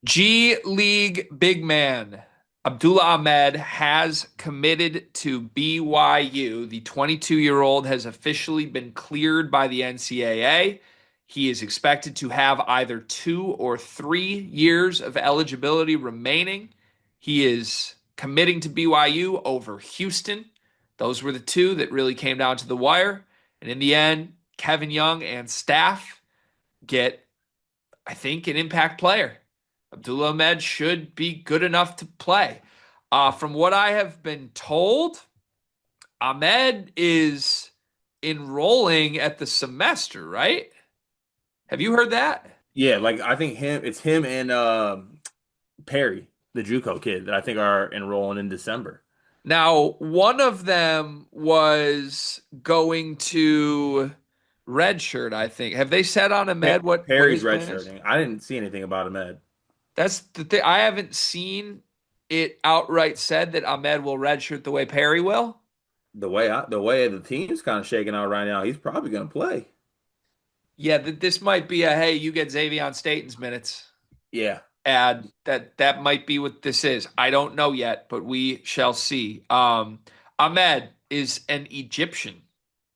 G League big man Abdullah Ahmed has committed to BYU. The 22-year-old has officially been cleared by the NCAA. He is expected to have either 2 or 3 years of eligibility remaining. He is committing to BYU over Houston. Those were the two that really came down to the wire. And in the end, Kevin Young and staff get, I think, an impact player. Abdullah Ahmed should be good enough to play. From what I have been told, Ahmed is enrolling at the semester, right? Have you heard that? Yeah, like I think it's him and Perry, the JUCO kid that I think are enrolling in December. Now, one of them was going to redshirt, I think. Have they said on Ahmed what Perry's his plan is? redshirting. I didn't see anything about him, Ed. That's the thing. I haven't seen it outright said that Ahmed will redshirt the way Perry will. The way the team's kind of shaking out right now, he's probably gonna play. Yeah, this might be a hey, you get Xavier Staten's minutes Yeah. ad. That might be what this is. I don't know yet, but we shall see. Ahmed is an Egyptian.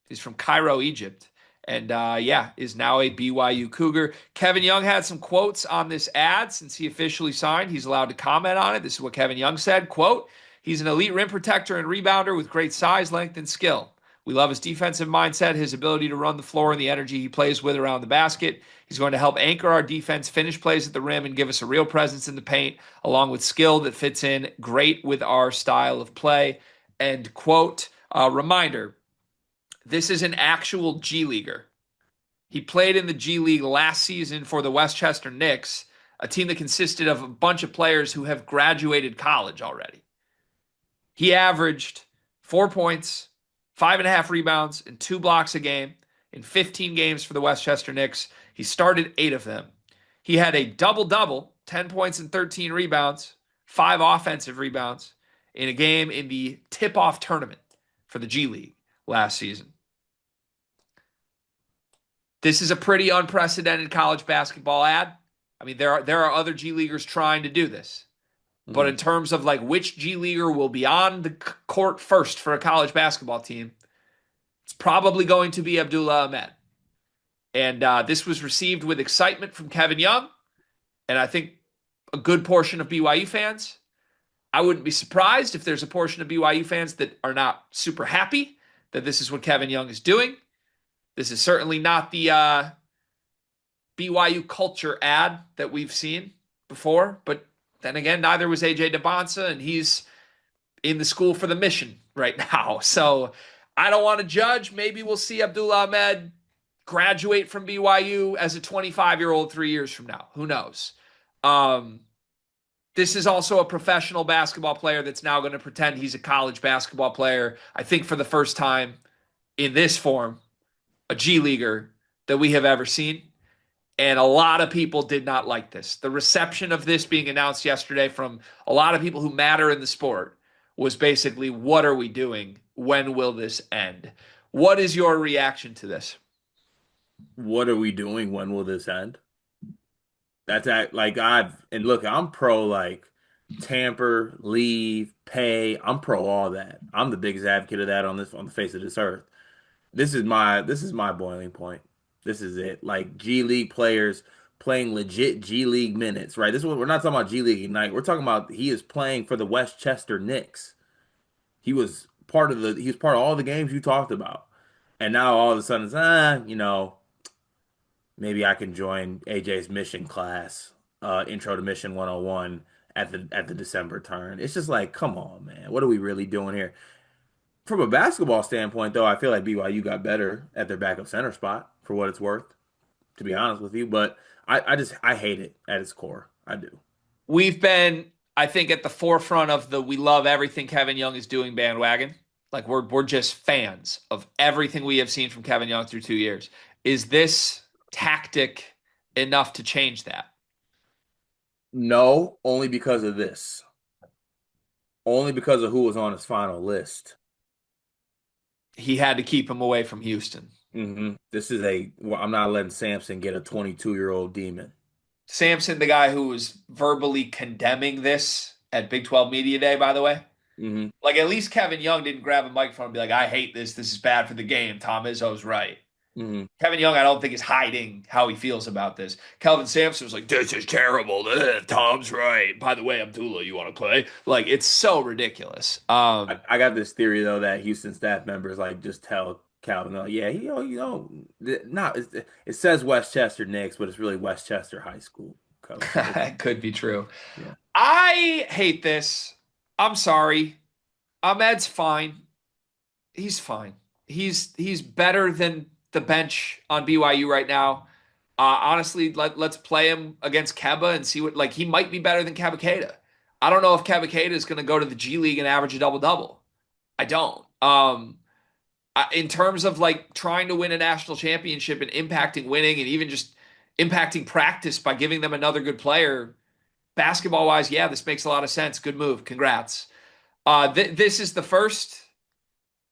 He's from Cairo, Egypt, and yeah, is now a BYU Cougar. Kevin Young had some quotes on this ad since he officially signed. He's allowed to comment on it. This is what Kevin Young said, quote, "He's an elite rim protector and rebounder with great size, length, and skill. We love his defensive mindset, his ability to run the floor, and the energy he plays with around the basket. He's going to help anchor our defense, finish plays at the rim, and give us a real presence in the paint, along with skill that fits in great with our style of play." End quote. Reminder, this is an actual G Leaguer. He played in the G League last season for the Westchester Knicks, a team that consisted of a bunch of players who have graduated college already. He averaged 4 points, 5.5 rebounds, and 2 blocks a game in 15 games for the Westchester Knicks. He started 8 of them. He had a double double, 10 points and 13 rebounds, 5 offensive rebounds in a game in the tip off tournament for the G League last season. This is a pretty unprecedented college basketball ad. I mean, there are other G Leaguers trying to do this. But Mhm. in terms of like which G Leaguer will be on the court first for a college basketball team, it's probably going to be Abdullah Ahmed. And this was received with excitement from Kevin Young, and I think a good portion of BYU fans. I wouldn't be surprised if there's a portion of BYU fans that are not super happy that this is what Kevin Young is doing. This is certainly not the BYU culture ad that we've seen before, but then again, neither was AJ DeBonsa, and he's in the school for the mission right now. So I don't want to judge. Maybe we'll see Abdullah Ahmed graduate from BYU as a 25-year-old 3 years from now. Who knows? Um, this is also a professional basketball player that's now going to pretend he's a college basketball player. I think for the first time in this form, a G Leaguer that we have ever seen. And a lot of people did not like this. The reception of this being announced yesterday from a lot of people who matter in the sport was basically, what are we doing? When will this end? What is your reaction to this? What are we doing? When will this end? Like I've and look, I'm pro like tamper, leave, pay. I'm pro all that. I'm the biggest advocate of that on the face of this earth. This is my boiling point. This is it. Like G League players playing legit G League minutes, right? This is what we're not talking about G League Ignite. We're talking about he is playing for the Westchester Knicks. He was part of all the games you talked about. And now all of a sudden it's maybe I can join AJ's mission class, Intro to Mission 101 at the December turn. It's just like, come on, man. What are we really doing here? From a basketball standpoint, though, I feel like BYU got better at their backup center spot for what it's worth, to be honest with you. But I hate it at its core. I do. We've been, I think, at the forefront of the we love everything Kevin Young is doing bandwagon. Like we're just fans of everything we have seen from Kevin Young through 2 years. Is this tactic enough to change that? No, only because of this. Only because of who was on his final list. He had to keep him away from Houston. This is well, I'm not letting Samson get a 22-year-old demon. Sampson, the guy who was verbally condemning this at Big 12 Media Day, by the way. Hmm. Like, at least Kevin Young didn't grab a microphone and be like, I hate this. This is bad for the game. Tom Izzo's right. Hmm. Kevin Young, I don't think, is hiding how he feels about this. Kelvin Sampson was like, this is terrible. Tom's right. By the way, Abdullah, you want to play? Like, it's so ridiculous. I got this theory though that Houston staff members like just tell Calvin, yeah, not it says Westchester Knicks, but it's really Westchester High School coach. It could be true. Yeah. I hate this. I'm sorry. Ahmed's fine. He's fine. He's better than the bench on BYU right now. Honestly, let's play him against Keba and see what, like, he might be better than Keba. I don't know if Keba is going to go to the G League and average a double double. I don't. In terms of like trying to win a national championship and impacting winning and even just impacting practice by giving them another good player, basketball wise, yeah, this makes a lot of sense. Good move. Congrats. This is the first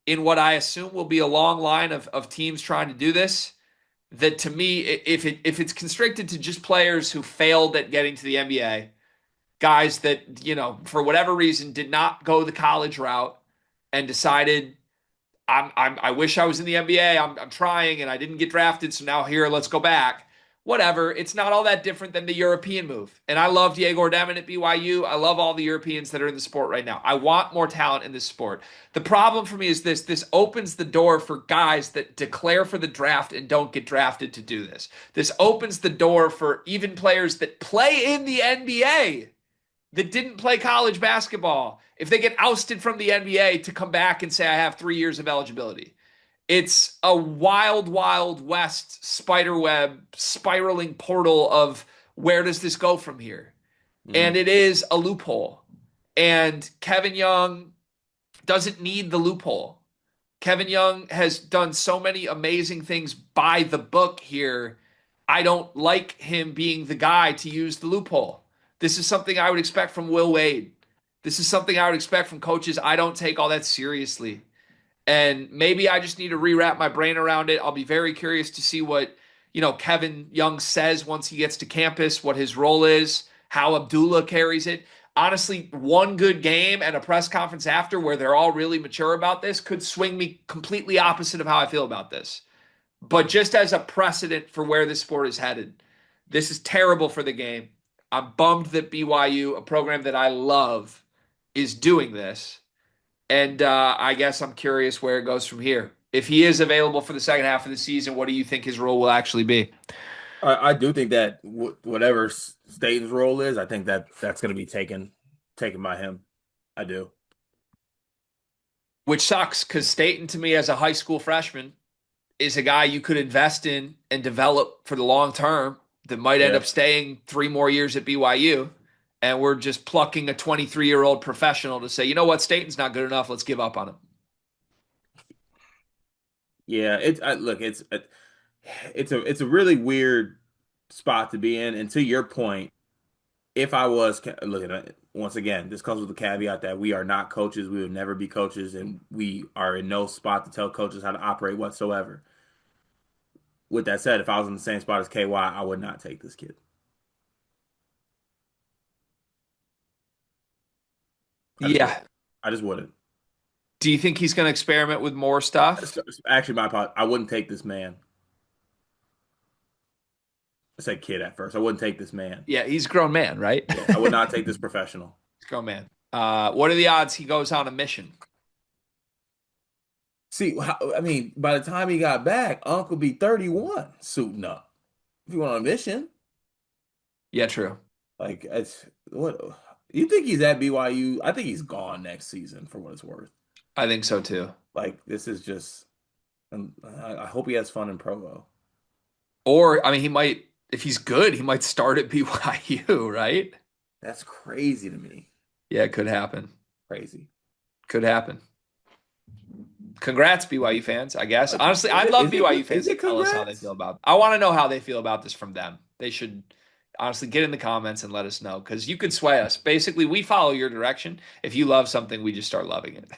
in what I assume will be a long line of teams trying to do this. That, to me, if it's constricted to just players who failed at getting to the NBA, guys that, for whatever reason did not go the college route and decided, I wish I was in the NBA. I'm trying and I didn't get drafted, so now here, let's go back. Whatever. It's not all that different than the European move. And I love Diego Ordemon at BYU. I love all the Europeans that are in the sport right now. I want more talent in this sport. The problem for me is this opens the door for guys that declare for the draft and don't get drafted to do this. This opens the door for even players that play in the NBA that didn't play college basketball, if they get ousted from the NBA, to come back and say, I have 3 years of eligibility. It's a wild, wild west spiderweb spiraling portal of where does this go from here? Hmm. And it is a loophole. And Kevin Young doesn't need the loophole. Kevin Young has done so many amazing things by the book here. I don't like him being the guy to use the loophole. This is something I would expect from Will Wade. This is something I would expect from coaches I don't take all that seriously. And maybe I just need to rewrap my brain around it. I'll be very curious to see what, Kevin Young says once he gets to campus, what his role is, how Abdullah carries it. Honestly, one good game and a press conference after where they're all really mature about this could swing me completely opposite of how I feel about this. But just as a precedent for where this sport is headed, this is terrible for the game. I'm bummed that BYU, a program that I love, is doing this. And I guess I'm curious where it goes from here. If he is available for the second half of the season, what do you think his role will actually be? I do think that whatever Staten's role is, I think that that's going to be taken by him. I do. Which sucks because Staten, to me, as a high school freshman, is a guy you could invest in and develop for the long term that might end Yeah. up staying 3 more years at BYU. And we're just plucking a 23-year-old professional to say, you know what, Staten's not good enough. Let's give up on him. Yeah, look, it's a really weird spot to be in. And to your point, if I was looking at it once again, this comes with the caveat that we are not coaches. We will never be coaches, and we are in no spot to tell coaches how to operate whatsoever. With that said, if I was in the same spot as KY, I would not take this kid. I just Yeah. wouldn't. I just wouldn't. Do you think he's going to experiment with more stuff? Actually, my apologies. I wouldn't take this man. I said kid at first. I wouldn't take this man. Yeah, he's a grown man, right? Yeah, I would not take this professional. He's a grown man. What are the odds he goes on a mission? See, I mean, by the time he got back, Uncle be 31 suiting up. If you want on a mission, Yeah, true. like it's what you think he's at BYU? I think he's gone next season for what it's worth. I think so too. Like this is just, I hope he has fun in Provo. Or, I mean, he might, if he's good, he might start at BYU, right? That's crazy to me. Yeah, it could happen. Crazy. Could happen. Congrats, BYU fans, I guess. Honestly, Is I'd it, love is BYU it, fans is to it tell us how they congrats? feel about it. I want to know how they feel about this from them. They should honestly get in the comments and let us know because you could sway us. Basically, we follow your direction. If you love something, we just start loving it.